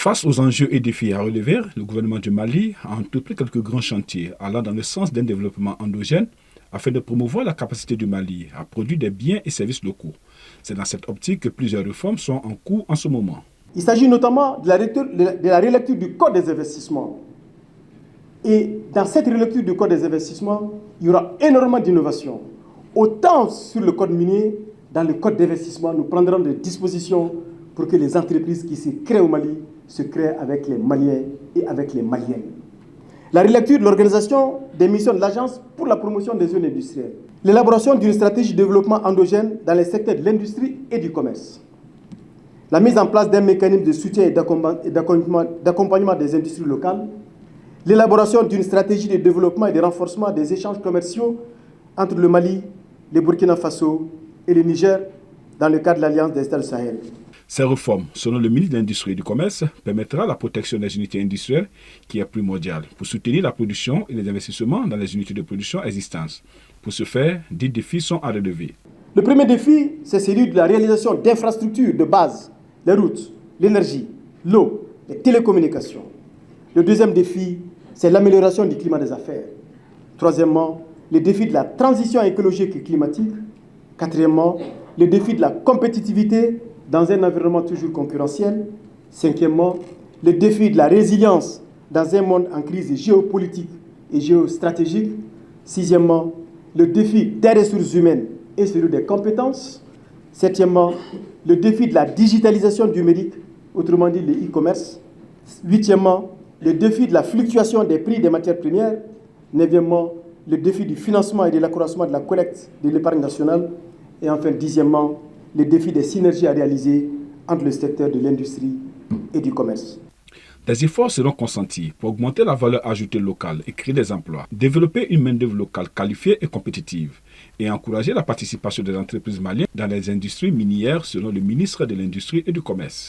Face aux enjeux et défis à relever, le gouvernement du Mali a entrepris quelques grands chantiers allant dans le sens d'un développement endogène afin de promouvoir la capacité du Mali à produire des biens et services locaux. C'est dans cette optique que plusieurs réformes sont en cours en ce moment. Il s'agit notamment de la relecture du Code des investissements. Et dans cette relecture du Code des investissements, il y aura énormément d'innovations. Autant sur le Code minier, dans le Code d'investissement, nous prendrons des dispositions pour que les entreprises qui se créent au Mali se créent avec les Maliens et avec les Maliennes. La relecture de l'organisation des missions de l'Agence pour la promotion des zones industrielles. L'élaboration d'une stratégie de développement endogène dans les secteurs de l'industrie et du commerce. La mise en place d'un mécanisme de soutien et d'accompagnement des industries locales. L'élaboration d'une stratégie de développement et de renforcement des échanges commerciaux entre le Mali, le Burkina Faso et le Niger dans le cadre de l'Alliance des États du Sahel. Ces réformes, selon le ministre de l'Industrie et du Commerce, permettra la protection des unités industrielles qui est primordiale pour soutenir la production et les investissements dans les unités de production existantes. Pour ce faire, 10 défis sont à relever. Le premier défi, c'est celui de la réalisation d'infrastructures de base, les routes, l'énergie, l'eau, les télécommunications. Le deuxième défi, c'est l'amélioration du climat des affaires. Troisièmement, le défi de la transition écologique et climatique. Quatrièmement, le défi de la compétitivité dans un environnement toujours concurrentiel. Cinquièmement, le défi de la résilience dans un monde en crise géopolitique et géostratégique. Sixièmement, le défi des ressources humaines et celui des compétences. Septièmement, le défi de la digitalisation du numérique, autrement dit le e-commerce. Huitièmement, le défi de la fluctuation des prix des matières premières. Neuvièmement, le défi du financement et de l'accroissement de la collecte de l'épargne nationale. Et enfin, dixièmement, le défi des synergies à réaliser entre le secteur de l'industrie et du commerce. Des efforts seront consentis pour augmenter la valeur ajoutée locale et créer des emplois, développer une main-d'œuvre locale qualifiée et compétitive et encourager la participation des entreprises maliennes dans les industries minières selon le ministre de l'Industrie et du Commerce.